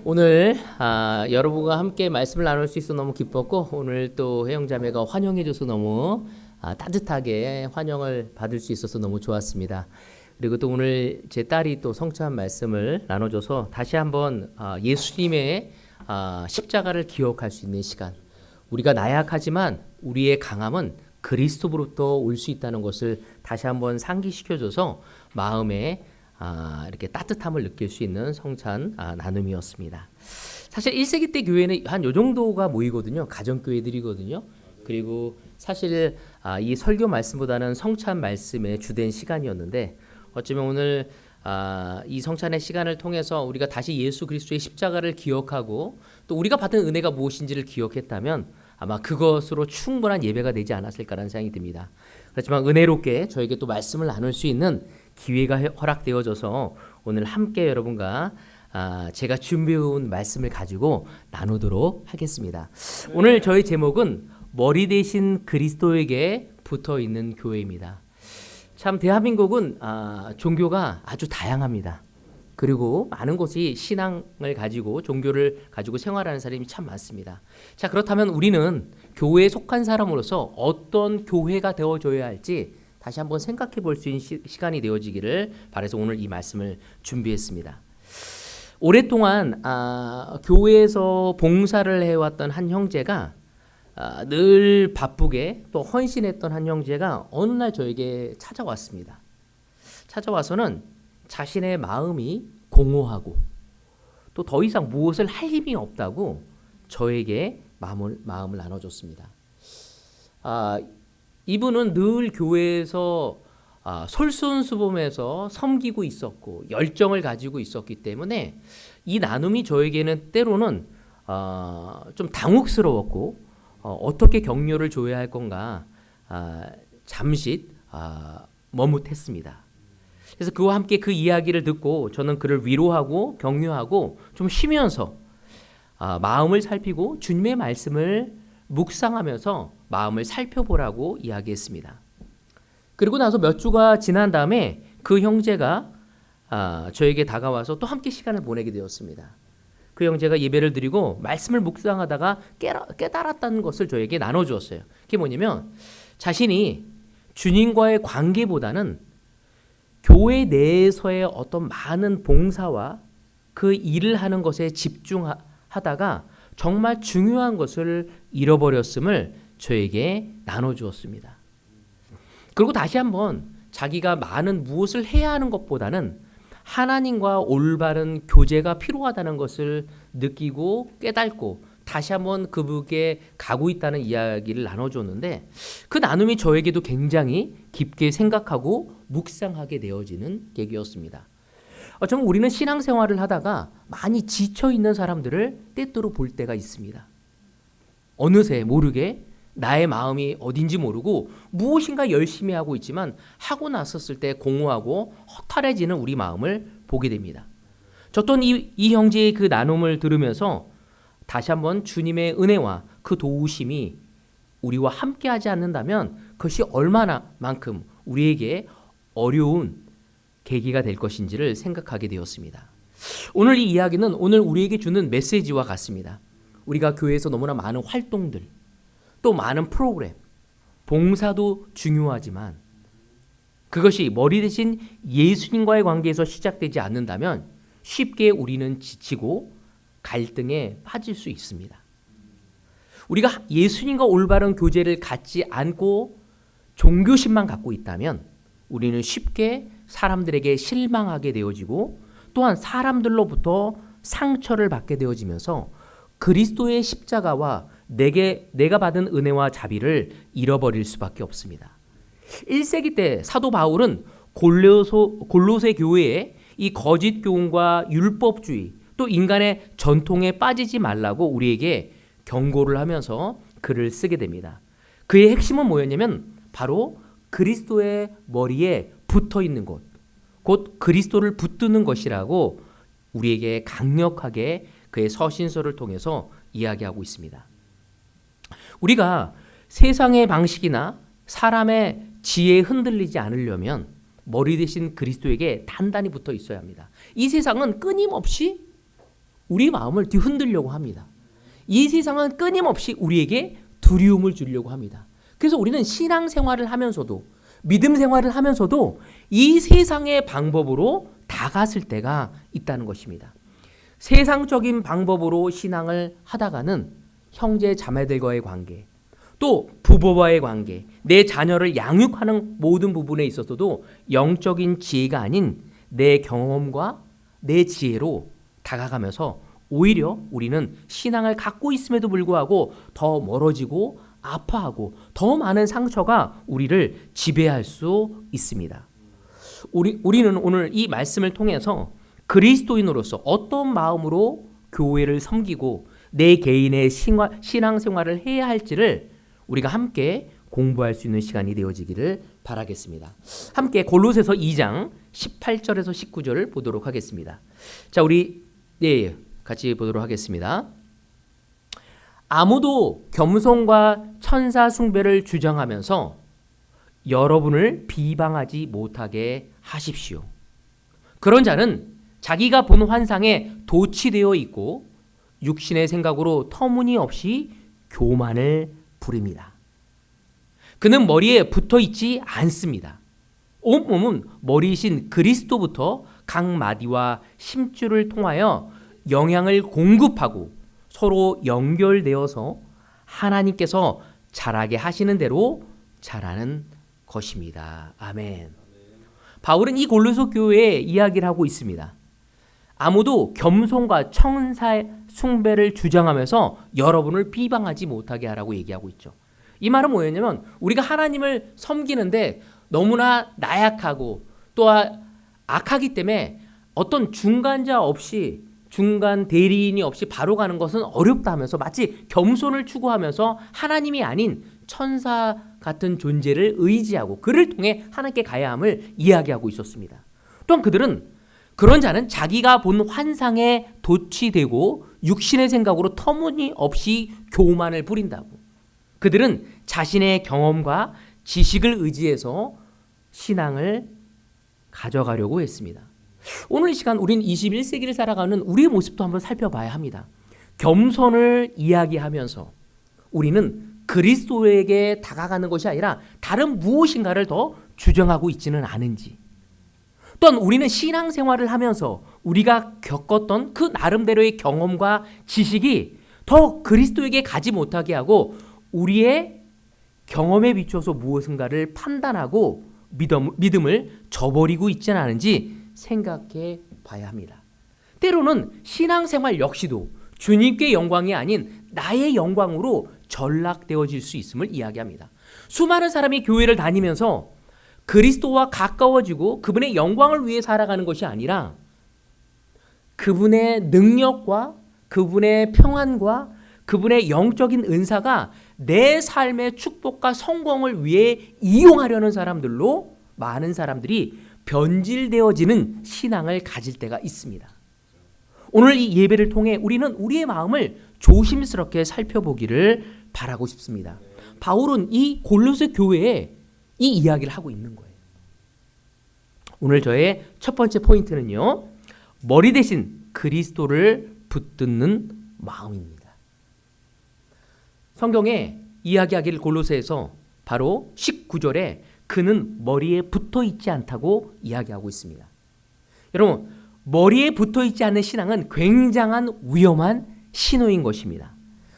오늘 여러분과 함께 말씀을 나눌 수 있어 너무 기뻤고, 오늘 또 혜영자매가 환영해줘서 너무 따뜻하게 환영을 받을 수 있어서 너무 좋았습니다. 그리고 또 오늘 제 딸이 또 성취한 말씀을 나눠줘서 다시 한번 예수님의 십자가를 기억할 수 있는 시간, 우리가 나약하지만 우리의 강함은 그리스도로부터 올 수 있다는 것을 다시 한번 상기시켜줘서 마음에 이렇게 따뜻함을 느낄 수 있는 성찬 나눔이었습니다. 사실 1세기 때 교회는 한 요 정도가 모이거든요. 가정교회들이거든요. 그리고 사실 이 설교 말씀보다는 성찬 말씀의 주된 시간이었는데, 어쩌면 오늘 이 성찬의 시간을 통해서 우리가 다시 예수 그리스도의 십자가를 기억하고 또 우리가 받은 은혜가 무엇인지를 기억했다면 아마 그것으로 충분한 예배가 되지 않았을까라는 생각이 듭니다. 그렇지만 은혜롭게 저에게 또 말씀을 나눌 수 있는 기회가 허락되어져서 오늘 함께 여러분과 제가 준비해온 말씀을 가지고 나누도록 하겠습니다. 오늘 저희 제목은 머리 대신 그리스도에게 붙어있는 교회입니다. 참 대한민국은 종교가 아주 다양합니다. 그리고 많은 곳이 신앙을 가지고 종교를 가지고 생활하는 사람이 참 많습니다. 자, 그렇다면 우리는 교회에 속한 사람으로서 어떤 교회가 되어줘야 할지 다시 한번 생각해 볼 수 있는 시간이 되어지기를 바라서 오늘 이 말씀을 준비했습니다. 오랫동안 교회에서 봉사를 해왔던 한 형제가 늘 바쁘게 또 헌신했던 한 형제가 어느 날 저에게 찾아왔습니다. 찾아와서는 자신의 마음이 공허하고 또 더 이상 무엇을 할 힘이 없다고 저에게 마음을 나눠줬습니다. 이분은 늘 교회에서 솔선수범해서 섬기고 있었고 열정을 가지고 있었기 때문에 이 나눔이 저에게는 때로는 좀 당혹스러웠고 어떻게 격려를 줘야 할 건가 잠시 머뭇했습니다. 그래서 그와 함께 그 이야기를 듣고 저는 그를 위로하고 격려하고 좀 쉬면서 마음을 살피고 주님의 말씀을 묵상하면서 마음을 살펴보라고 이야기했습니다. 그리고 나서 몇 주가 지난 다음에 그 형제가 저에게 다가와서 또 함께 시간을 보내게 되었습니다. 그 형제가 예배를 드리고 말씀을 묵상하다가 깨달았다는 것을 저에게 나눠주었어요. 그게 뭐냐면 자신이 주님과의 관계보다는 교회 내에서의 어떤 많은 봉사와 그 일을 하는 것에 집중하다가 정말 중요한 것을 잃어버렸음을 저에게 나눠주었습니다. 그리고 다시 한번 자기가 많은 무엇을 해야 하는 것보다는 하나님과 올바른 교제가 필요하다는 것을 느끼고 깨닫고 다시 한번 그분께 가고 있다는 이야기를 나눠줬는데, 그 나눔이 저에게도 굉장히 깊게 생각하고 묵상하게 되어지는 계기였습니다. 어쩌면 우리는 신앙생활을 하다가 많이 지쳐있는 사람들을 때때로 볼 때가 있습니다. 어느새 모르게 나의 마음이 어딘지 모르고 무엇인가 열심히 하고 있지만 하고 나섰을 때 공허하고 허탈해지는 우리 마음을 보게 됩니다. 저 또한 이 형제의 그 나눔을 들으면서 다시 한번 주님의 은혜와 그 도우심이 우리와 함께하지 않는다면 그것이 얼마나만큼 우리에게 어려운 계기가 될 것인지를 생각하게 되었습니다. 오늘 이 이야기는 오늘 우리에게 주는 메시지와 같습니다. 우리가 교회에서 너무나 많은 활동들, 또 많은 프로그램, 봉사도 중요하지만 그것이 머리 대신 예수님과의 관계에서 시작되지 않는다면 쉽게 우리는 지치고 갈등에 빠질 수 있습니다. 우리가 예수님과 올바른 교제를 갖지 않고 종교심만 갖고 있다면 우리는 쉽게 사람들에게 실망하게 되어지고 또한 사람들로부터 상처를 받게 되어지면서 그리스도의 십자가와 내가 받은 은혜와 자비를 잃어버릴 수밖에 없습니다. 1세기 때 사도 바울은 골로새 교회에 이 거짓 교훈과 율법주의 또 인간의 전통에 빠지지 말라고 우리에게 경고를 하면서 글을 쓰게 됩니다. 그의 핵심은 뭐였냐면 바로 그리스도의 머리에 붙어 있는 것, 곧 그리스도를 붙드는 것이라고 우리에게 강력하게 그의 서신서를 통해서 이야기하고 있습니다. 우리가 세상의 방식이나 사람의 지혜에 흔들리지 않으려면 머리 대신 그리스도에게 단단히 붙어 있어야 합니다. 이 세상은 끊임없이 우리 마음을 뒤흔들려고 합니다. 이 세상은 끊임없이 우리에게 두려움을 주려고 합니다. 그래서 우리는 신앙생활을 하면서도 믿음 생활을 하면서도 이 세상의 방법으로 다가설 때가 있다는 것입니다. 세상적인 방법으로 신앙을 하다가는 형제 자매들과의 관계, 또 부부와의 관계, 내 자녀를 양육하는 모든 부분에 있어서도 영적인 지혜가 아닌 내 경험과 내 지혜로 다가가면서 오히려 우리는 신앙을 갖고 있음에도 불구하고 더 멀어지고 아파하고 더 많은 상처가 우리를 지배할 수 있습니다. 우리는 오늘 이 말씀을 통해서 그리스도인으로서 어떤 마음으로 교회를 섬기고 내 개인의 신앙생활을 해야 할지를 우리가 함께 공부할 수 있는 시간이 되어지기를 바라겠습니다. 함께 골로새서 2장 18절에서 19절을 보도록 하겠습니다. 자, 우리 같이 보도록 하겠습니다. 아무도 겸손과 천사 숭배를 주장하면서 여러분을 비방하지 못하게 하십시오. 그런 자는 자기가 본 환상에 도취되어 있고 육신의 생각으로 터무니없이 교만을 부립니다. 그는 머리에 붙어 있지 않습니다. 온몸은 머리이신 그리스도부터 각 마디와 심줄을 통하여 영향을 공급하고 서로 연결되어서 하나님께서 자라게 하시는 대로 자라는 것입니다. 아멘. 바울은 이 골로새 교회에 이야기를 하고 있습니다. 아무도 겸손과 천사 숭배를 주장하면서 여러분을 비방하지 못하게 하라고 얘기하고 있죠. 이 말은 뭐였냐면 우리가 하나님을 섬기는데 너무나 나약하고 또 악하기 때문에 어떤 중간자 없이 중간 대리인이 없이 바로 가는 것은 어렵다 하면서 마치 겸손을 추구하면서 하나님이 아닌 천사 같은 존재를 의지하고 그를 통해 하나님께 가야 함을 이야기하고 있었습니다. 또한 그들은 그런 자는 자기가 본 환상에 도취되고 육신의 생각으로 터무니없이 교만을 부린다고. 그들은 자신의 경험과 지식을 의지해서 신앙을 가져가려고 했습니다. 오늘 이 시간 우리는 21세기를 살아가는 우리의 모습도 한번 살펴봐야 합니다. 겸손을 이야기하면서 우리는 그리스도에게 다가가는 것이 아니라 다른 무엇인가를 더 주장하고 있지는 않은지, 또한 우리는 신앙생활을 하면서 우리가 겪었던 그 나름대로의 경험과 지식이 더 그리스도에게 가지 못하게 하고 우리의 경험에 비춰서 무엇인가를 판단하고 믿음을 저버리고 있지는 않은지 생각해 봐야 합니다. 때로는 신앙생활 역시도 주님께 영광이 아닌 나의 영광으로 전락되어질 수 있음을 이야기합니다. 수많은 사람이 교회를 다니면서 그리스도와 가까워지고 그분의 영광을 위해 살아가는 것이 아니라 그분의 능력과 그분의 평안과 그분의 영적인 은사가 내 삶의 축복과 성공을 위해 이용하려는 사람들로 많은 사람들이 변질되어지는 신앙을 가질 때가 있습니다. 오늘 이 예배를 통해 우리는 우리의 마음을 조심스럽게 살펴보기를 바라고 싶습니다. 바울은 이 골로새 교회에 이 이야기를 하고 있는 거예요. 오늘 저의 첫 번째 포인트는요, 머리 대신 그리스도를 붙드는 마음입니다. 성경에 이야기하기를 골로새에서 바로 19절에 그는 머리에 붙어 있지 않다고 이야기하고 있습니다. 여러분, 머리에 붙어 있지 않는 신앙은 굉장한 위험한 신호인 것입니다.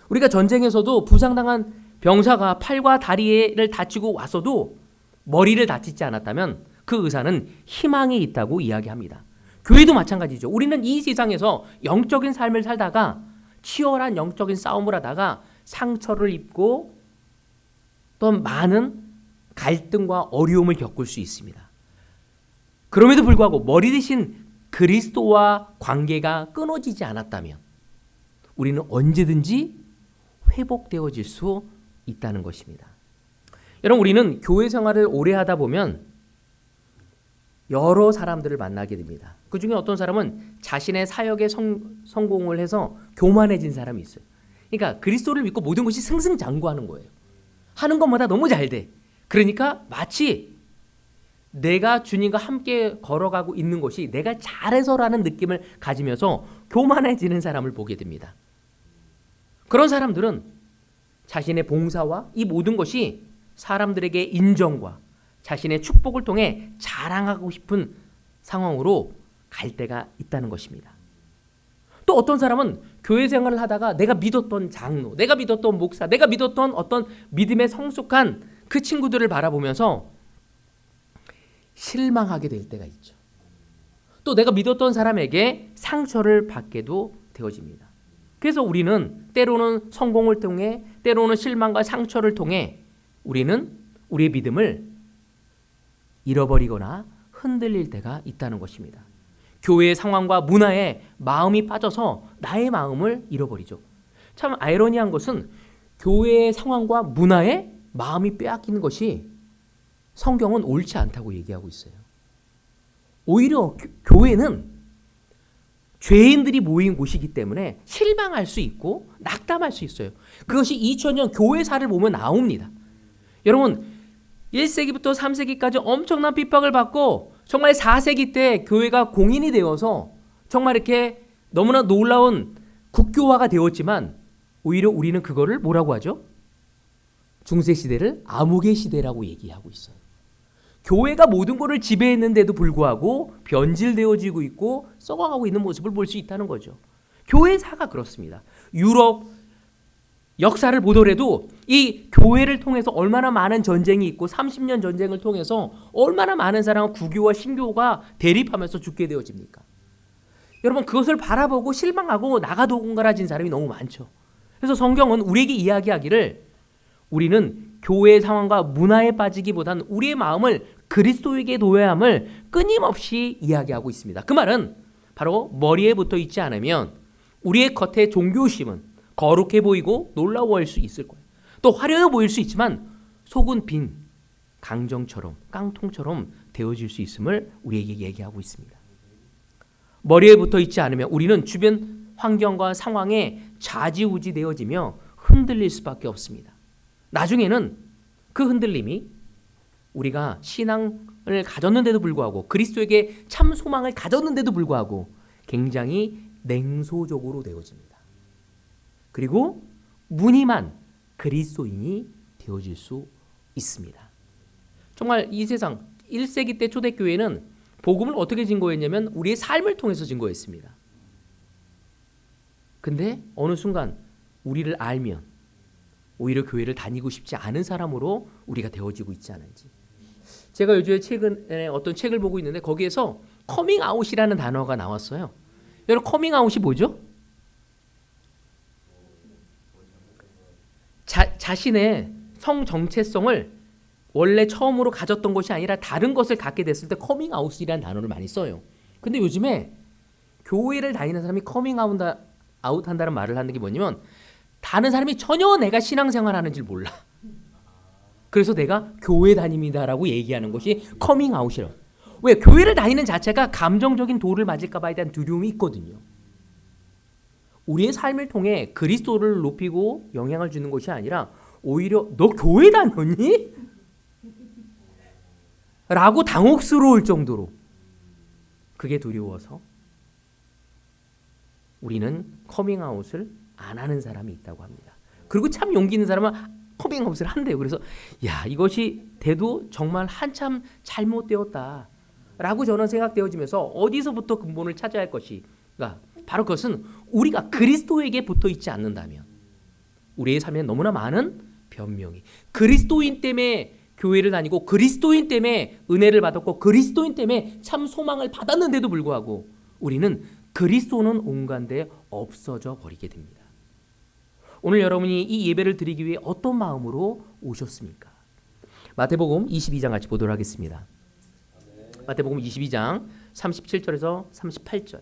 우리가 전쟁에서도 부상당한 병사가 팔과 다리를 다치고 왔어도 머리를 다치지 않았다면 그 의사는 희망이 있다고 이야기합니다. 교회도 마찬가지죠. 우리는 이 세상에서 영적인 삶을 살다가 치열한 영적인 싸움을 하다가 상처를 입고 또 많은 갈등과 어려움을 겪을 수 있습니다. 그럼에도 불구하고 머리 대신 그리스도와 관계가 끊어지지 않았다면 우리는 언제든지 회복되어질 수 있다는 것입니다. 여러분, 우리는 교회 생활을 오래 하다 보면 여러 사람들을 만나게 됩니다. 그 중에 어떤 사람은 자신의 사역에 성공을 해서 교만해진 사람이 있어요. 그러니까 그리스도를 믿고 모든 것이 승승장구하는 거예요. 하는 것마다 너무 잘 돼. 그러니까 마치 내가 주님과 함께 걸어가고 있는 것이 내가 잘해서라는 느낌을 가지면서 교만해지는 사람을 보게 됩니다. 그런 사람들은 자신의 봉사와 이 모든 것이 사람들에게 인정과 자신의 축복을 통해 자랑하고 싶은 상황으로 갈 때가 있다는 것입니다. 또 어떤 사람은 교회 생활을 하다가 내가 믿었던 장로, 내가 믿었던 목사, 내가 믿었던 어떤 믿음에 성숙한 그 친구들을 바라보면서 실망하게 될 때가 있죠. 또 내가 믿었던 사람에게 상처를 받게도 되어집니다. 그래서 우리는 때로는 성공을 통해, 때로는 실망과 상처를 통해 우리는 우리의 믿음을 잃어버리거나 흔들릴 때가 있다는 것입니다. 교회의 상황과 문화에 마음이 빠져서 나의 마음을 잃어버리죠. 참 아이러니한 것은 교회의 상황과 문화에 마음이 빼앗기는 것이 성경은 옳지 않다고 얘기하고 있어요. 오히려 교회는 죄인들이 모인 곳이기 때문에 실망할 수 있고 낙담할 수 있어요. 그것이 2000년 교회사를 보면 나옵니다. 여러분 1세기부터 3세기까지 엄청난 핍박을 받고 정말 4세기 때 교회가 공인이 되어서 정말 이렇게 너무나 놀라운 국교화가 되었지만 오히려 우리는 그거를 뭐라고 하죠? 중세시대를 암흑의 시대라고 얘기하고 있어요. 교회가 모든 것을 지배했는데도 불구하고 변질되어지고 있고 썩어가고 있는 모습을 볼 수 있다는 거죠. 교회사가 그렇습니다. 유럽 역사를 보더라도 이 교회를 통해서 얼마나 많은 전쟁이 있고 30년 전쟁을 통해서 얼마나 많은 사람은 구교와 신교가 대립하면서 죽게 되어집니까? 여러분 그것을 바라보고 실망하고 나가도공갈해진 사람이 너무 많죠. 그래서 성경은 우리에게 이야기하기를 우리는 교회의 상황과 문화에 빠지기보다는 우리의 마음을 그리스도에게 놓여야 함을 끊임없이 이야기하고 있습니다. 그 말은 바로 머리에 붙어 있지 않으면 우리의 겉의 종교심은 거룩해 보이고 놀라워할 수 있을 거예요. 또 화려해 보일 수 있지만 속은 빈 강정처럼 깡통처럼 되어질 수 있음을 우리에게 얘기하고 있습니다. 머리에 붙어 있지 않으면 우리는 주변 환경과 상황에 좌지우지 되어지며 흔들릴 수밖에 없습니다. 나중에는 그 흔들림이 우리가 신앙을 가졌는데도 불구하고 그리스도에게 참 소망을 가졌는데도 불구하고 굉장히 냉소적으로 되어집니다. 그리고 무늬만 그리스도인이 되어질 수 있습니다. 정말 이 세상 1세기 때 초대교회는 복음을 어떻게 증거했냐면 우리의 삶을 통해서 증거했습니다. 근데 어느 순간 우리를 알면 오히려 교회를 다니고 싶지 않은 사람으로 우리가 되어지고 있지 않은지. 제가 요즘에 최근에 어떤 책을 보고 있는데 거기에서 커밍아웃이라는 단어가 나왔어요. 여러분 커밍아웃이 뭐죠? 자신의 성 정체성을 원래 처음으로 가졌던 것이 아니라 다른 것을 갖게 됐을 때 커밍아웃이라는 단어를 많이 써요. 근데 요즘에 교회를 다니는 사람이 커밍아웃 한다는 말을 하는 게 뭐냐면 다른 사람이 전혀 내가 신앙생활 하는지 몰라. 그래서 내가 교회 다닙니다라고 얘기하는 것이 커밍아웃이라고. 왜? 교회를 다니는 자체가 감정적인 돌을 맞을까 봐에 대한 두려움이 있거든요. 우리의 삶을 통해 그리스도를 높이고 영향을 주는 것이 아니라 오히려 너 교회 다녔니? 라고 당혹스러울 정도로 그게 두려워서 우리는 커밍아웃을 안 하는 사람이 있다고 합니다. 그리고 참 용기 있는 사람은 커밍아웃을 한대요. 그래서 야 이것이 돼도 정말 한참 잘못되었다 라고 저는 생각되어지면서 어디서부터 근본을 찾아야 할 것인가. 바로 그것은 우리가 그리스도에게 붙어있지 않는다면 우리의 삶에 너무나 많은 변명이 그리스도인 때문에 교회를 다니고 그리스도인 때문에 은혜를 받았고 그리스도인 때문에 참 소망을 받았는데도 불구하고 우리는 그리스도는 온간데 없어져 버리게 됩니다. 오늘 여러분이 이 예배를 드리기 위해 어떤 마음으로 오셨습니까? 마태복음 22장 같이 보도록 하겠습니다. 마태복음 22장 37절에서 38절.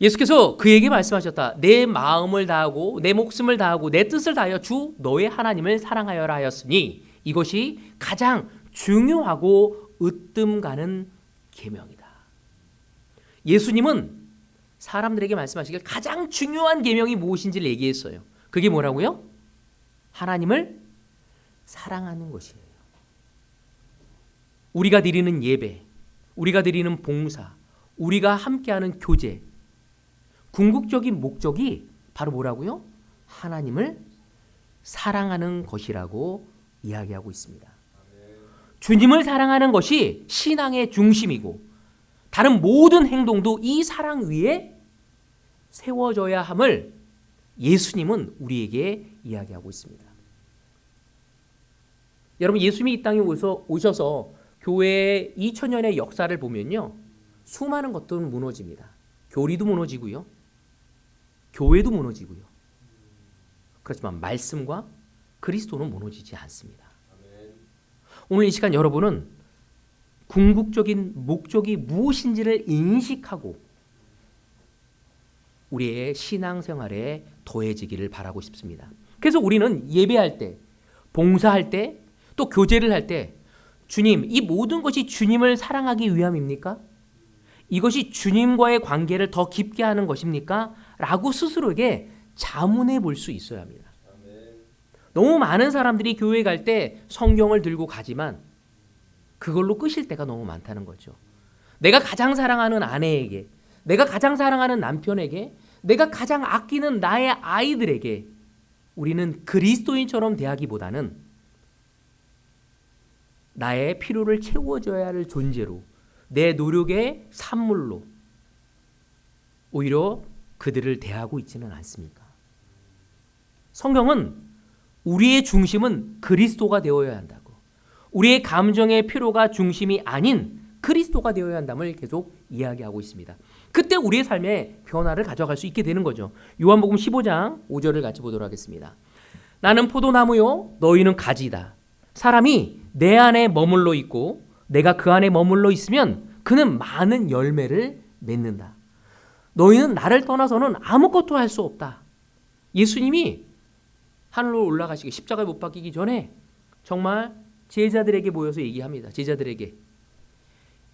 예수께서 그에게 말씀하셨다. 내 마음을 다하고 내 목숨을 다하고 내 뜻을 다하여 주 너의 하나님을 사랑하여라 하였으니 이것이 가장 중요하고 으뜸 가는 계명이다. 예수님은 사람들에게 말씀하시길 가장 중요한 계명이 무엇인지를 얘기했어요. 그게 뭐라고요? 하나님을 사랑하는 것이에요. 우리가 드리는 예배, 우리가 드리는 봉사, 우리가 함께하는 교제, 궁극적인 목적이 바로 뭐라고요? 하나님을 사랑하는 것이라고 이야기하고 있습니다. 주님을 사랑하는 것이 신앙의 중심이고 다른 모든 행동도 이 사랑 위에 세워져야 함을 예수님은 우리에게 이야기하고 있습니다. 여러분, 예수님이 이 땅에 오셔서 교회의 2000년의 역사를 보면요, 수많은 것들은 무너집니다. 교리도 무너지고요, 교회도 무너지고요. 그렇지만 말씀과 그리스도는 무너지지 않습니다. 오늘 이 시간 여러분은 궁극적인 목적이 무엇인지를 인식하고 우리의 신앙생활에 더해지기를 바라고 싶습니다. 그래서 우리는 예배할 때, 봉사할 때, 또 교제를 할 때 주님, 이 모든 것이 주님을 사랑하기 위함입니까? 이것이 주님과의 관계를 더 깊게 하는 것입니까? 라고 스스로에게 자문해 볼 수 있어야 합니다. 너무 많은 사람들이 교회 갈 때 성경을 들고 가지만 그걸로 끝일 때가 너무 많다는 거죠. 내가 가장 사랑하는 아내에게, 내가 가장 사랑하는 남편에게, 내가 가장 아끼는 나의 아이들에게 우리는 그리스도인처럼 대하기보다는 나의 필요를 채워줘야 할 존재로, 내 노력의 산물로 오히려 그들을 대하고 있지는 않습니까? 성경은 우리의 중심은 그리스도가 되어야 한다고, 우리의 감정의 필요가 중심이 아닌 그리스도가 되어야 한다를 계속 이야기하고 있습니다. 그때 우리의 삶에 변화를 가져갈 수 있게 되는 거죠. 요한복음 15장 5절을 같이 보도록 하겠습니다. 나는 포도나무요 너희는 가지다. 사람이 내 안에 머물러 있고 내가 그 안에 머물러 있으면 그는 많은 열매를 맺는다. 너희는 나를 떠나서는 아무것도 할 수 없다. 예수님이 하늘로 올라가시기, 십자가에 못 박히기 전에 정말 제자들에게 모여서 얘기합니다. 제자들에게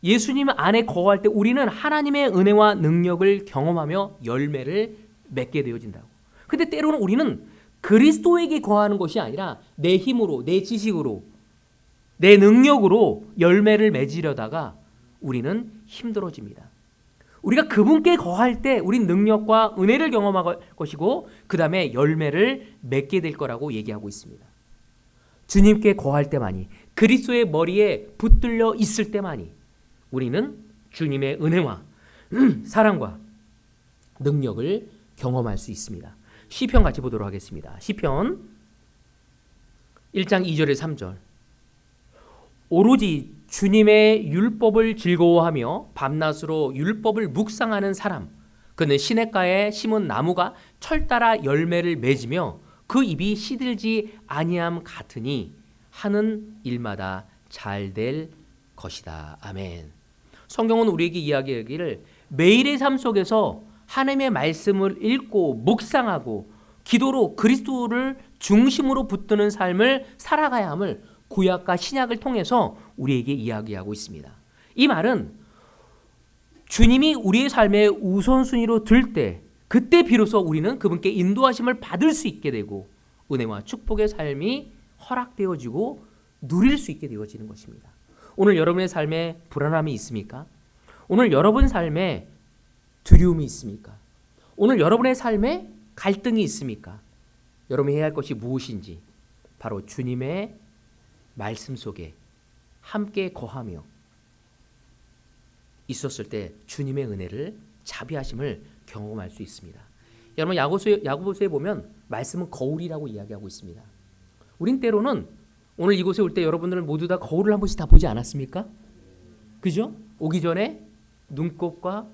예수님 안에 거할 때 우리는 하나님의 은혜와 능력을 경험하며 열매를 맺게 되어진다고. 근데 때로는 우리는 그리스도에게 거하는 것이 아니라 내 힘으로, 내 지식으로, 내 능력으로 열매를 맺으려다가 우리는 힘들어집니다. 우리가 그분께 거할 때 우린 능력과 은혜를 경험할 것이고 그 다음에 열매를 맺게 될 거라고 얘기하고 있습니다. 주님께 거할 때만이, 그리스도의 머리에 붙들려 있을 때만이 우리는 주님의 은혜와 사랑과 능력을 경험할 수 있습니다. 시편 같이 보도록 하겠습니다. 시편 1장 2절에 3절. 오로지 주님의 율법을 즐거워하며 밤낮으로 율법을 묵상하는 사람, 그는 시냇가에 심은 나무가 철 따라 열매를 맺으며 그 잎이 시들지 아니함 같으니 하는 일마다 잘 될 것이다. 아멘. 성경은 우리에게 이야기하기를 매일의 삶 속에서 하나님의 말씀을 읽고 묵상하고 기도로 그리스도를 중심으로 붙드는 삶을 살아가야 함을 구약과 신약을 통해서 우리에게 이야기하고 있습니다. 이 말은 주님이 우리의 삶의 우선순위로 들 때, 그때 비로소 우리는 그분께 인도하심을 받을 수 있게 되고 은혜와 축복의 삶이 허락되어지고 누릴 수 있게 되어지는 것입니다. 오늘 여러분의 삶에 불안함이 있습니까? 오늘 여러분 삶에 두려움이 있습니까? 오늘 여러분의 삶에 갈등이 있습니까? 여러분이 해야 할 것이 무엇인지 바로 주님의 말씀 속에 함께 거하며 있었을 때 주님의 은혜를 자비하심을 경험할 수 있습니다. 여러분 야고보서에 보면 말씀은 거울이라고 이야기하고 있습니다. 우린 때로는 오늘 이곳에 올 때 여러분들 모두 다 거울을 한 번씩 다 보지 않았습니까? 그죠? 오기 전에 눈곱과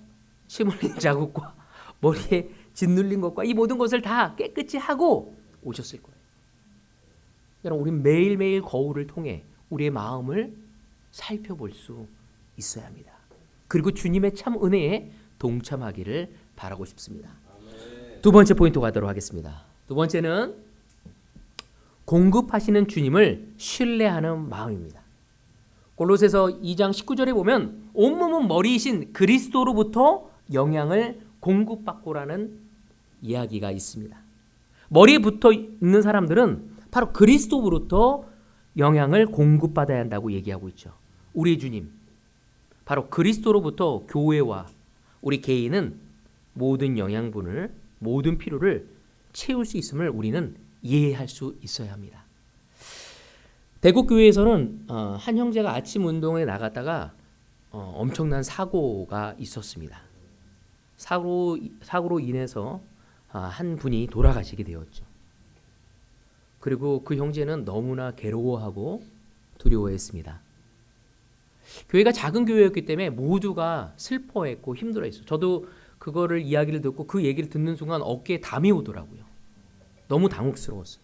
침 흘린 자국과 머리에 짓눌린 것과 이 모든 것을 다 깨끗이 하고 오셨을 거예요. 여러분, 우린 매일매일 거울을 통해 우리의 마음을 살펴볼 수 있어야 합니다. 그리고 주님의 참 은혜에 동참하기를 바라고 싶습니다. 두 번째 포인트 가도록 하겠습니다. 두 번째는 공급하시는 주님을 신뢰하는 마음입니다. 골로새서 2장 19절에 보면 온몸은 머리이신 그리스도로부터 영향을 공급받고라는 이야기가 있습니다. 머리에 붙어 있는 사람들은 바로 그리스도로부터 영향을 공급받아야 한다고 얘기하고 있죠. 우리 주님, 바로 그리스도로부터 교회와 우리 개인은 모든 영양분을, 모든 필요를 채울 수 있음을 우리는 이해할 수 있어야 합니다. 대구교회에서는 한 형제가 아침 운동에 나갔다가 엄청난 사고가 있었습니다. 사고로 인해서 한 분이 돌아가시게 되었죠. 그리고 그 형제는 너무나 괴로워하고 두려워했습니다. 교회가 작은 교회였기 때문에 모두가 슬퍼했고 힘들어했어요. 저도 그거를 이야기를 듣고 그 얘기를 듣는 순간 어깨에 담이 오더라고요. 너무 당혹스러웠어요.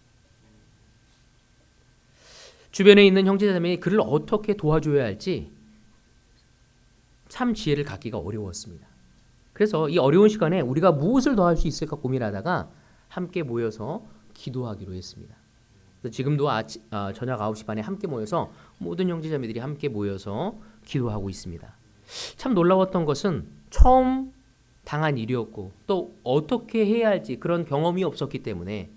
주변에 있는 형제자매이 그를 어떻게 도와줘야 할지 참 지혜를 갖기가 어려웠습니다. 그래서 이 어려운 시간에 우리가 무엇을 더 할 수 있을까 고민하다가 함께 모여서 기도하기로 했습니다. 그래서 지금도 저녁 9시 반에 함께 모여서 모든 형제자매들이 함께 모여서 기도하고 있습니다. 참 놀라웠던 것은 처음 당한 일이었고 또 어떻게 해야 할지 그런 경험이 없었기 때문에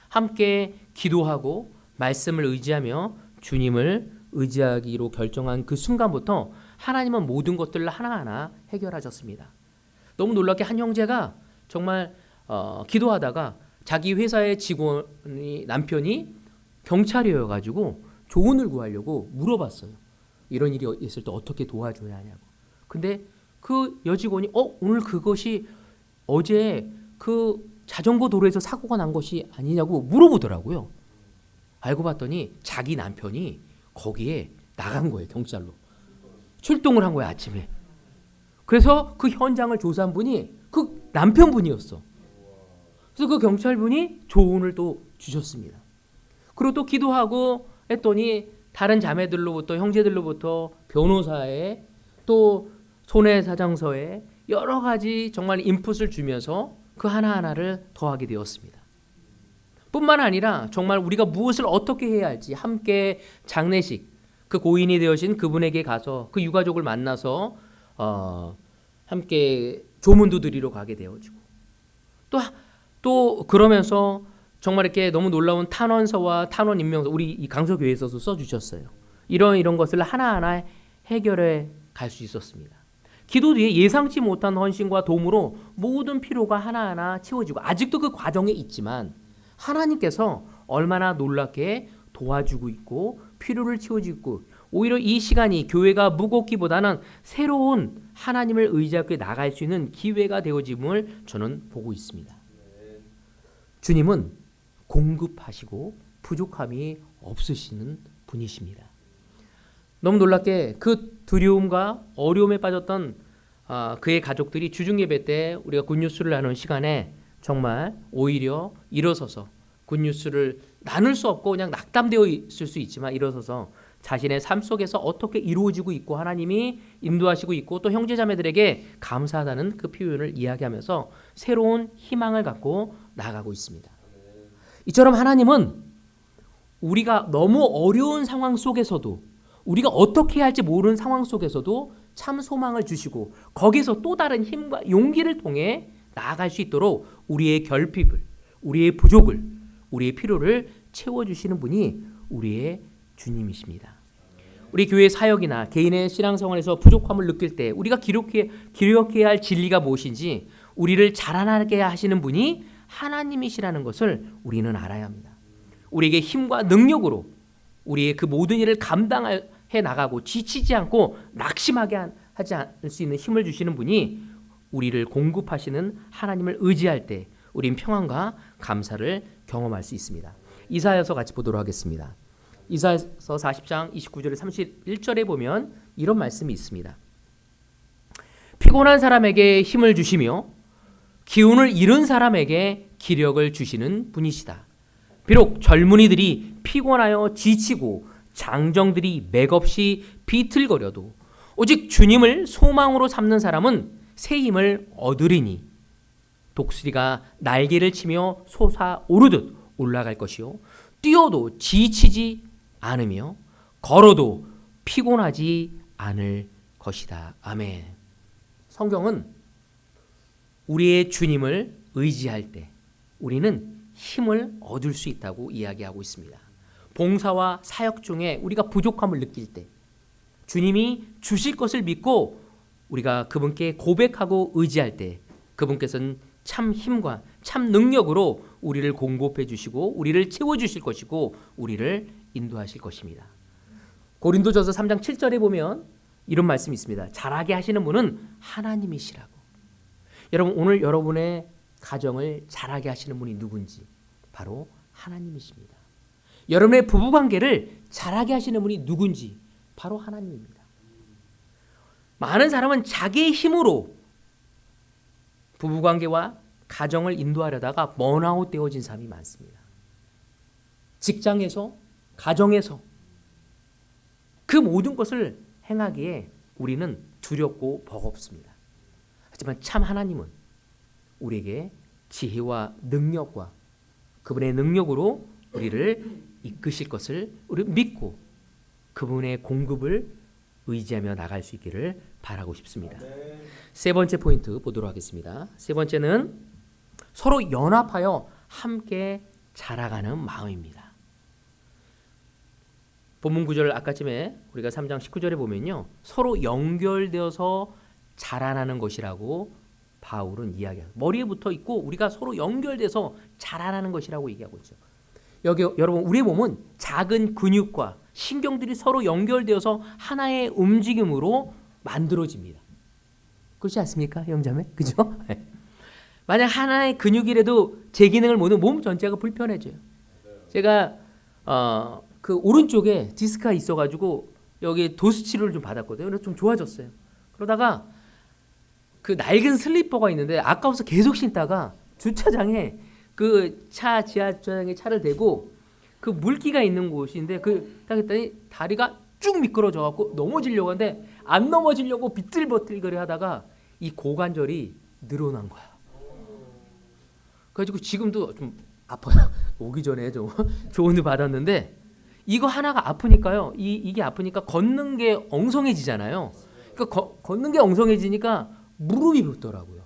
함께 기도하고 말씀을 의지하며 주님을 의지하기로 결정한 그 순간부터 하나님은 모든 것들을 하나하나 해결하셨습니다. 너무 놀랍게 한 형제가 정말 기도하다가 자기 회사의 직원이 남편이 경찰이어가지고 조언을 구하려고 물어봤어요. 이런 일이 있을 때 어떻게 도와줘야 하냐고. 근데 그 여직원이 오늘 그것이 어제 그 자전거 도로에서 사고가 난 것이 아니냐고 물어보더라고요. 알고 봤더니 자기 남편이 거기에 나간 거예요. 경찰로. 출동을 한 거예요. 아침에. 그래서 그 현장을 조사한 분이 그 남편분이었어. 그래서 그 경찰분이 조언을 또 주셨습니다. 그리고 또 기도하고 했더니 다른 자매들로부터 형제들로부터 변호사에 또 손해사정서에 여러 가지 정말 인풋을 주면서 그 하나하나를 더하게 되었습니다. 뿐만 아니라 정말 우리가 무엇을 어떻게 해야 할지 함께 장례식, 그 고인이 되어진 그분에게 가서 그 유가족을 만나서 함께 조문도 드리러 가게 되어지고 또 그러면서 정말 이렇게 너무 놀라운 탄원서와 탄원 임명서 우리 이 강서교회에서도 써주셨어요. 이런 것을 하나하나 해결해 갈 수 있었습니다. 기도 뒤에 예상치 못한 헌신과 도움으로 모든 필요가 하나하나 채워지고 아직도 그 과정에 있지만 하나님께서 얼마나 놀랍게 도와주고 있고 필요를 채워주고 있고 오히려 이 시간이 교회가 무겁기보다는 새로운 하나님을 의지하고 나갈 수 있는 기회가 되어짐을 저는 보고 있습니다. 주님은 공급하시고 부족함이 없으시는 분이십니다. 너무 놀랍게 그 두려움과 어려움에 빠졌던 그의 가족들이 주중예배 때 우리가 굿뉴스를 나누는 시간에 정말 오히려 일어서서 굿뉴스를 나눌 수 없고 그냥 낙담되어 있을 수 있지만 일어서서 자신의 삶 속에서 어떻게 이루어지고 있고 하나님이 인도하시고 있고 또 형제자매들에게 감사하다는 그 표현을 이야기하면서 새로운 희망을 갖고 나아가고 있습니다. 이처럼 하나님은 우리가 너무 어려운 상황 속에서도 우리가 어떻게 해야 할지 모르는 상황 속에서도 참 소망을 주시고 거기서 또 다른 힘과 용기를 통해 나아갈 수 있도록 우리의 결핍을, 우리의 부족을, 우리의 필요를 채워주시는 분이 우리의 주님이십니다. 우리 교회 사역이나 개인의 신앙생활에서 부족함을 느낄 때 우리가 기록해야 할 진리가 무엇인지 우리를 자라나게 하시는 분이 하나님이시라는 것을 우리는 알아야 합니다. 우리에게 힘과 능력으로 우리의 그 모든 일을 감당해 나가고 지치지 않고 낙심하게 하지 않을 수 있는 힘을 주시는 분이 우리를 공급하시는 하나님을 의지할 때 우린 평안과 감사를 경험할 수 있습니다. 이사야서 같이 보도록 하겠습니다. 이사야서 40장 29절에 31절에 보면 이런 말씀이 있습니다. 피곤한 사람에게 힘을 주시며 기운을 잃은 사람에게 기력을 주시는 분이시다. 비록 젊은이들이 피곤하여 지치고 장정들이 맥없이 비틀거려도 오직 주님을 소망으로 삼는 사람은 새 힘을 얻으리니 독수리가 날개를 치며 솟아오르듯 올라갈 것이요 뛰어도 지치지 않으며 걸어도 피곤하지 않을 것이다. 아멘. 성경은 우리의 주님을 의지할 때 우리는 힘을 얻을 수 있다고 이야기하고 있습니다. 봉사와 사역 중에 우리가 부족함을 느낄 때 주님이 주실 것을 믿고 우리가 그분께 고백하고 의지할 때 그분께서는 참 힘과 참 능력으로 우리를 공급해 주시고 우리를 채워 주실 것이고 우리를 인도하실 것입니다. 고린도전서 3장 7절에 보면 이런 말씀이 있습니다. 잘하게 하시는 분은 하나님이시라고. 여러분, 오늘 여러분의 가정을 잘하게 하시는 분이 누군지 바로 하나님이십니다. 여러분의 부부관계를 잘하게 하시는 분이 누군지 바로 하나님입니다. 많은 사람은 자기의 힘으로 부부관계와 가정을 인도하려다가 번아웃 되어진 사람이 많습니다. 직장에서, 가정에서 그 모든 것을 행하기에 우리는 두렵고 버겁습니다. 하지만 참 하나님은 우리에게 지혜와 능력과 그분의 능력으로 우리를 이끄실 것을 우리 믿고 그분의 공급을 의지하며 나갈 수 있기를 바라고 싶습니다. 세 번째 포인트 보도록 하겠습니다. 세 번째는 서로 연합하여 함께 자라가는 마음입니다. 본문 구절 아까쯤에 우리가 3장 19절에 보면요. 서로 연결되어서 자라나는 것이라고 바울은 이야기해요. 머리에 붙어 있고 우리가 서로 연결돼서 자라나는 것이라고 얘기하고 있죠. 여기 여러분 우리의 몸은 작은 근육과 신경들이 서로 연결되어서 하나의 움직임으로 만들어집니다. 그렇지 않습니까, 형제자매? 그죠? 만약 하나의 근육이라도 제 기능을 모든 몸 전체가 불편해져요. 제가 그 오른쪽에 디스크가 있어가지고 여기 도수 치료를 좀 받았거든요. 그래서 좀 좋아졌어요. 그러다가 그 낡은 슬리퍼가 있는데 아까워서 계속 신다가 주차장에 그 지하 주차장에 차를 대고 그 물기가 있는 곳인데 그 딱 했더니 다리가 쭉 미끄러져 갖고 넘어지려고 하는데 안 넘어지려고 비틀버틀거리 하다가 이 고관절이 늘어난 거야. 그래가지고 지금도 좀 아파요. 오기 전에 좀 조언을 받았는데 이거 하나가 아프니까요. 이게 아프니까 걷는 게 엉성해지잖아요. 그러니까 걷는 게 엉성해지니까 무릎이 붓더라고요.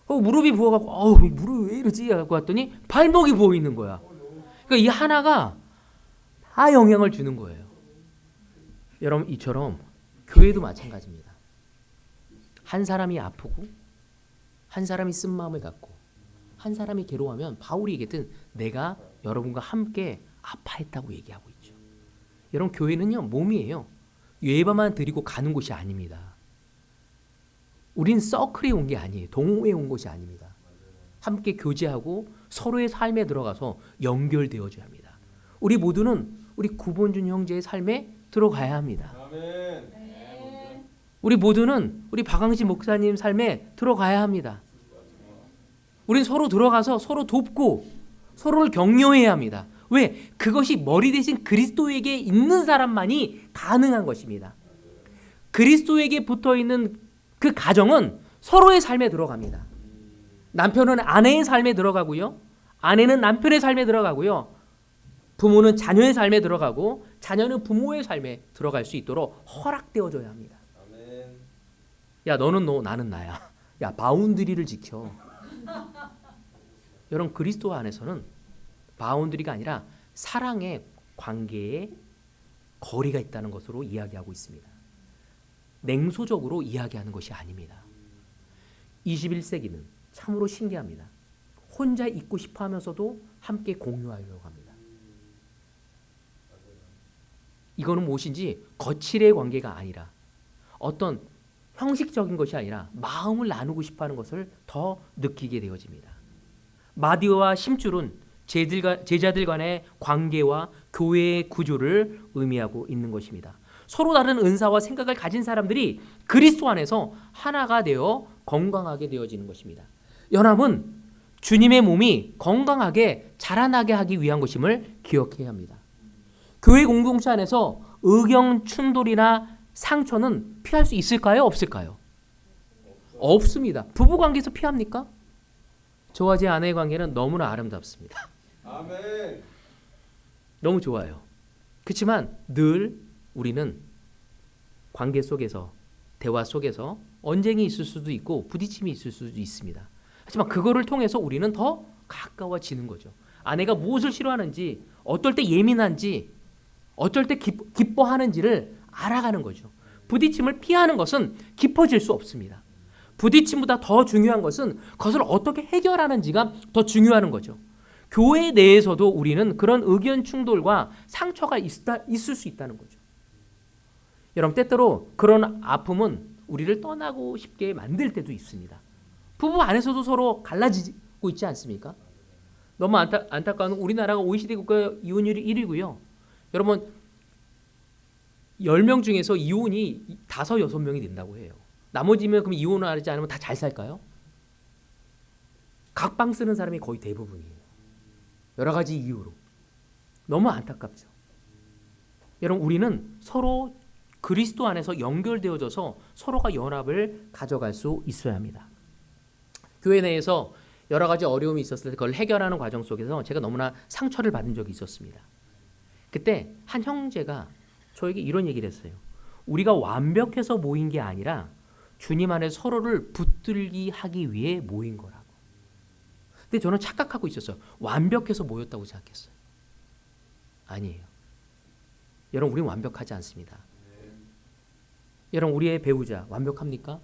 무릎이 부어갖고 무릎이 왜 이러지 하고 왔더니 발목이 부어 있는 거야. 그러니까 이 하나가 다 영향을 주는 거예요. 여러분 이처럼 교회도 마찬가지입니다. 한 사람이 아프고 한 사람이 쓴 마음을 갖고 한 사람이 괴로워하면 바울이 얘기했던 내가 여러분과 함께 아파했다고 얘기하고 있죠. 여러분 교회는요 몸이에요. 예배만 드리고 가는 곳이 아닙니다. 우린 서클에 온 게 아니에요. 동호회에 온 것이 아닙니다. 함께 교제하고 서로의 삶에 들어가서 연결되어져야 합니다. 우리 모두는 우리 구본준 형제의 삶에 들어가야 합니다. 우리 모두는 우리 박광식 목사님 삶에 들어가야 합니다. 우린 서로 들어가서 서로 돕고 서로를 격려해야 합니다. 왜? 그것이 머리 대신 그리스도에게 있는 사람만이 가능한 것입니다. 그리스도에게 붙어있는 그 가정은 서로의 삶에 들어갑니다. 남편은 아내의 삶에 들어가고요. 아내는 남편의 삶에 들어가고요. 부모는 자녀의 삶에 들어가고 자녀는 부모의 삶에 들어갈 수 있도록 허락되어져야 합니다. 아멘. 야 너는 너 나는 나야. 야 바운드리를 지켜. 여러분 그리스도 안에서는 바운드리가 아니라 사랑의 관계에 거리가 있다는 것으로 이야기하고 있습니다. 냉소적으로 이야기하는 것이 아닙니다. 21세기는 참으로 신기합니다. 혼자 있고 싶어 하면서도 함께 공유하려고 합니다. 이거는 무엇인지 거칠의 관계가 아니라 어떤 형식적인 것이 아니라 마음을 나누고 싶어 하는 것을 더 느끼게 되어집니다. 마디오와 심줄은 제자들 간의 관계와 교회의 구조를 의미하고 있는 것입니다. 서로 다른 은사와 생각을 가진 사람들이 그리스도 안에서 하나가 되어 건강하게 되어지는 것입니다. 연합은 주님의 몸이 건강하게 자라나게 하기 위한 것임을 기억해야 합니다. 교회 공동체 안에서 의견 충돌이나 상처는 피할 수 있을까요? 없을까요? 없습니다. 부부관계에서 피합니까? 저와 제 아내의 관계는 너무나 아름답습니다. 아멘. 너무 좋아요. 그렇지만 늘 우리는 관계 속에서 대화 속에서 언쟁이 있을 수도 있고 부딪힘이 있을 수도 있습니다. 하지만 그거를 통해서 우리는 더 가까워지는 거죠. 아내가 무엇을 싫어하는지, 어떨 때 예민한지, 어떨 때 기뻐하는지를 알아가는 거죠. 부딪힘을 피하는 것은 깊어질 수 없습니다. 부딪힘보다 더 중요한 것은 그것을 어떻게 해결하는지가 더 중요한 거죠. 교회 내에서도 우리는 그런 의견 충돌과 상처가 있을 수 있다는 거죠. 여러분, 때때로 그런 아픔은 우리를 떠나고 싶게 만들 때도 있습니다. 부부 안에서도 서로 갈라지고 있지 않습니까? 너무 안타까운 우리나라가 OECD 국가 이혼율이 1위고요. 여러분, 10명 중에서 이혼이 5, 6명이 된다고 해요. 나머지면 그럼 이혼을 하지 않으면 다 잘 살까요? 각방 쓰는 사람이 거의 대부분이에요. 여러 가지 이유로. 너무 안타깝죠. 여러분, 우리는 서로 그리스도 안에서 연결되어져서 서로가 연합을 가져갈 수 있어야 합니다. 교회 내에서 여러 가지 어려움이 있었을 때 그걸 해결하는 과정 속에서 제가 너무나 상처를 받은 적이 있었습니다. 그때 한 형제가 저에게 이런 얘기를 했어요. 우리가 완벽해서 모인 게 아니라 주님 안에 서로를 붙들기 하기 위해 모인 거라고. 근데 저는 착각하고 있었어요. 완벽해서 모였다고 생각했어요. 아니에요. 여러분, 우리는 완벽하지 않습니다. 여러분, 우리의 배우자 완벽합니까?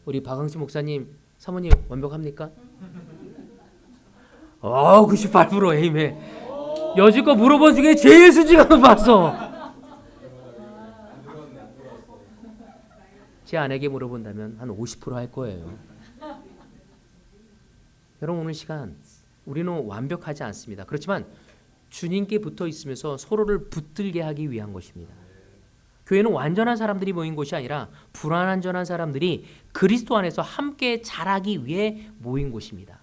우리 박항시 목사님 사모님 완벽합니까? 98% 에이맨. 여지껏 물어본 중에 제일 수지가 높았어. 제 아내에게 물어본다면 한 50%할 거예요. 여러분, 오늘 시간 우리는 완벽하지 않습니다. 그렇지만 주님께 붙어 있으면서 서로를 붙들게 하기 위한 것입니다. 교회는 완전한 사람들이 모인 곳이 아니라 불완전한 사람들이 그리스도 안에서 함께 자라기 위해 모인 곳입니다.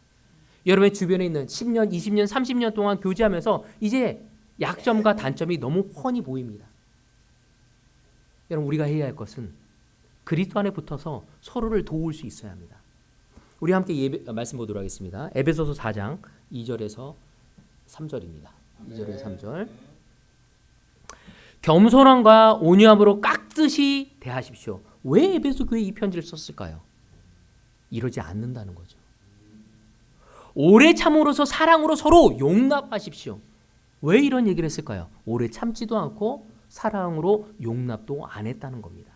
여러분의 주변에 있는 10년, 20년, 30년 동안 교제하면서 이제 약점과 단점이 너무 훤히 보입니다. 여러분, 우리가 해야 할 것은 그리스도 안에 붙어서 서로를 도울 수 있어야 합니다. 우리 함께 말씀 보도록 하겠습니다. 에베소서 4장 2절에서 3절입니다. 2절에서 3절. 겸손함과 온유함으로 깍듯이 대하십시오. 왜 에베소 교회에 이 편지를 썼을까요? 이러지 않는다는 거죠. 오래 참으로서 사랑으로 서로 용납하십시오. 왜 이런 얘기를 했을까요? 오래 참지도 않고 사랑으로 용납도 안 했다는 겁니다.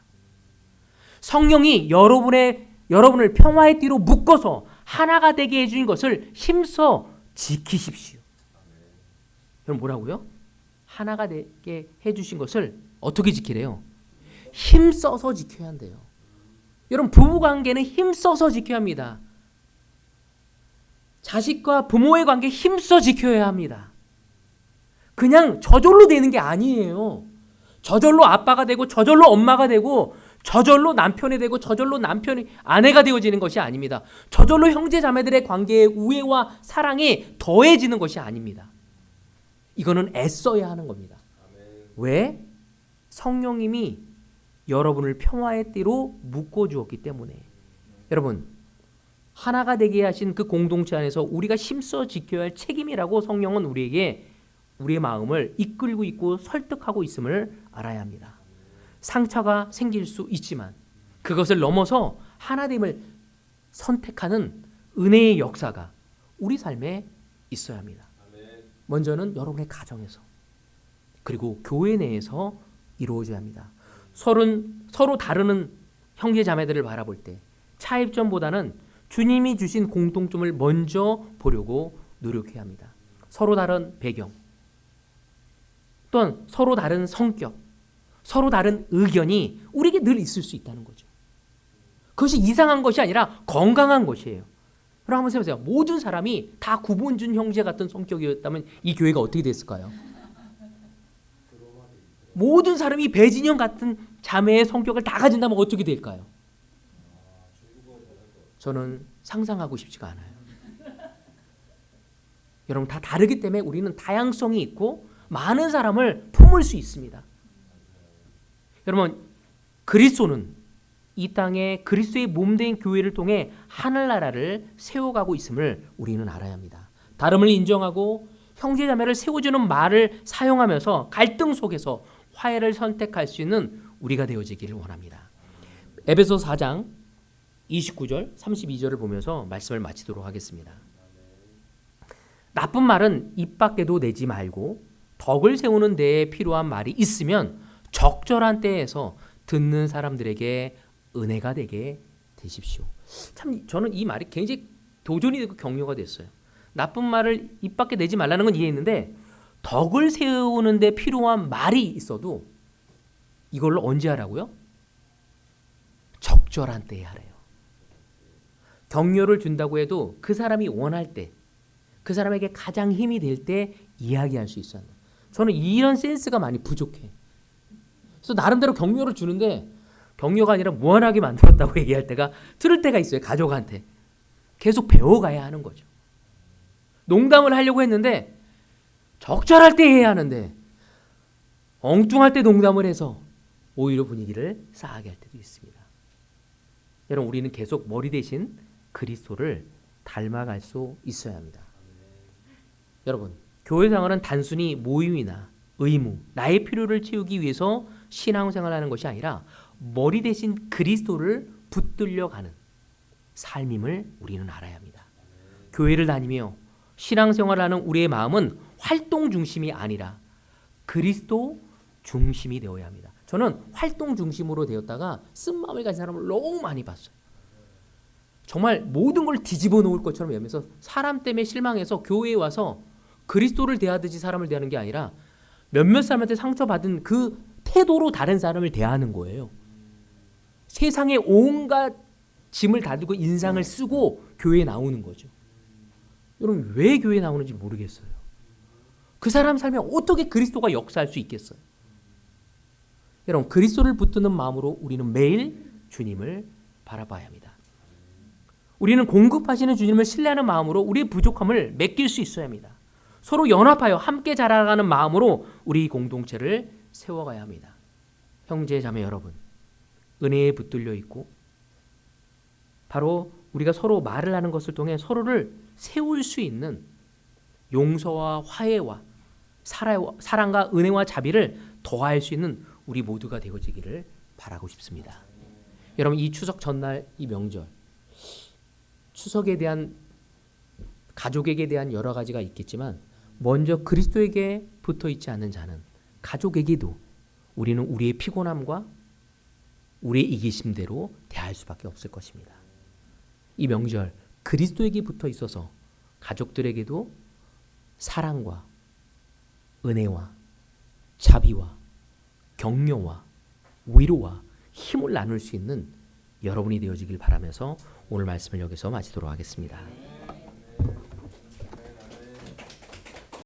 성령이 여러분을 평화의 띠로 묶어서 하나가 되게 해준 것을 힘써 지키십시오. 여러분, 뭐라고요? 하나가 되게 해주신 것을 어떻게 지키래요? 힘써서 지켜야 한대요. 여러분, 부부관계는 힘써서 지켜야 합니다. 자식과 부모의 관계 힘써 지켜야 합니다. 그냥 저절로 되는 게 아니에요. 저절로 아빠가 되고 저절로 엄마가 되고 저절로 남편이 되고 저절로 남편이 아내가 되어지는 것이 아닙니다. 저절로 형제 자매들의 관계에 우애와 사랑이 더해지는 것이 아닙니다. 이거는 애써야 하는 겁니다. 왜? 성령님이 여러분을 평화의 띠로 묶어주었기 때문에. 여러분, 하나가 되게 하신 그 공동체 안에서 우리가 힘써 지켜야 할 책임이라고 성령은 우리에게 우리의 마음을 이끌고 있고 설득하고 있음을 알아야 합니다. 상처가 생길 수 있지만 그것을 넘어서 하나됨을 선택하는 은혜의 역사가 우리 삶에 있어야 합니다. 먼저는 여러분의 가정에서, 그리고 교회 내에서 이루어져야 합니다. 서로 다루는 형제 자매들을 바라볼 때 차이점보다는 주님이 주신 공통점을 먼저 보려고 노력해야 합니다. 서로 다른 배경, 또는 서로 다른 성격, 서로 다른 의견이 우리에게 늘 있을 수 있다는 거죠. 그것이 이상한 것이 아니라 건강한 것이에요. 여러분, 한번 생각해보세요. 모든 사람이 다 구본준 형제 같은 성격이었다면 이 교회가 어떻게 됐을까요? 모든 사람이 배진영 같은 자매의 성격을 다 가진다면 어떻게 될까요? 저는 상상하고 싶지가 않아요. 여러분, 다 다르기 때문에 우리는 다양성이 있고 많은 사람을 품을 수 있습니다. 여러분, 그리스도는 이 땅에 그리스도의 몸된 교회를 통해 하늘나라를 세워가고 있음을 우리는 알아야 합니다. 다름을 인정하고 형제자매를 세워주는 말을 사용하면서 갈등 속에서 화해를 선택할 수 있는 우리가 되어지기를 원합니다. 에베소 4장 29절 32절을 보면서 말씀을 마치도록 하겠습니다. 나쁜 말은 입 밖에도 내지 말고 덕을 세우는 데에 필요한 말이 있으면 적절한 때에서 듣는 사람들에게 은혜가 되게 되십시오. 참 저는 이 말이 굉장히 도전이 되고 격려가 됐어요. 나쁜 말을 입 밖에 내지 말라는 건 이해했는데 덕을 세우는 데 필요한 말이 있어도 이걸로 언제 하라고요? 적절한 때에 하래요. 격려를 준다고 해도 그 사람이 원할 때, 그 사람에게 가장 힘이 될 때 이야기할 수 있어요. 저는 이런 센스가 많이 부족해. 그래서 나름대로 격려를 주는데 격려가 아니라 무한하게 만들었다고 얘기할 때가 들을 때가 있어요. 가족한테. 계속 배워가야 하는 거죠. 농담을 하려고 했는데 적절할 때 해야 하는데 엉뚱할 때 농담을 해서 오히려 분위기를 싸하게 할 때도 있습니다. 여러분, 우리는 계속 머리 대신 그리스도를 닮아갈 수 있어야 합니다. 여러분, 교회 생활은 단순히 모임이나 의무, 나의 필요를 채우기 위해서 신앙생활하는 것이 아니라 머리 대신 그리스도를 붙들려가는 삶임을 우리는 알아야 합니다. 교회를 다니며 신앙생활하는 우리의 마음은 활동 중심이 아니라 그리스도 중심이 되어야 합니다. 저는 활동 중심으로 되었다가 쓴마음을 가진 사람을 너무 많이 봤어요. 정말 모든 걸 뒤집어 놓을 것처럼 여기면서 사람 때문에 실망해서 교회에 와서 그리스도를 대하듯이 사람을 대하는 게 아니라 몇몇 사람한테 상처받은 그 태도로 다른 사람을 대하는 거예요. 세상에 온갖 짐을 가지고 인상을 쓰고 교회에 나오는 거죠. 여러분, 왜 교회에 나오는지 모르겠어요. 그 사람 삶에 어떻게 그리스도가 역사할 수 있겠어요? 여러분, 그리스도를 붙드는 마음으로 우리는 매일 주님을 바라봐야 합니다. 우리는 공급하시는 주님을 신뢰하는 마음으로 우리의 부족함을 맡길 수 있어야 합니다. 서로 연합하여 함께 자라가는 마음으로 우리 공동체를 세워가야 합니다. 형제 자매 여러분, 은혜에 붙들려 있고 바로 우리가 서로 말을 하는 것을 통해 서로를 세울 수 있는 용서와 화해와 사랑과 은혜와 자비를 더할 수 있는 우리 모두가 되어지기를 바라고 싶습니다. 여러분, 이 추석 전날 이 명절, 추석에 대한 가족에게 대한 여러 가지가 있겠지만 먼저 그리스도에게 붙어 있지 않는 자는 가족에게도 우리는 우리의 피곤함과 우리의 이기심대로 대할 수밖에 없을 것입니다. 이 명절 그리스도에게 붙어 있어서 가족들에게도 사랑과 은혜와 자비와 격려와 위로와 힘을 나눌 수 있는 여러분이 되어지길 바라면서 오늘 말씀을 여기서 마치도록 하겠습니다.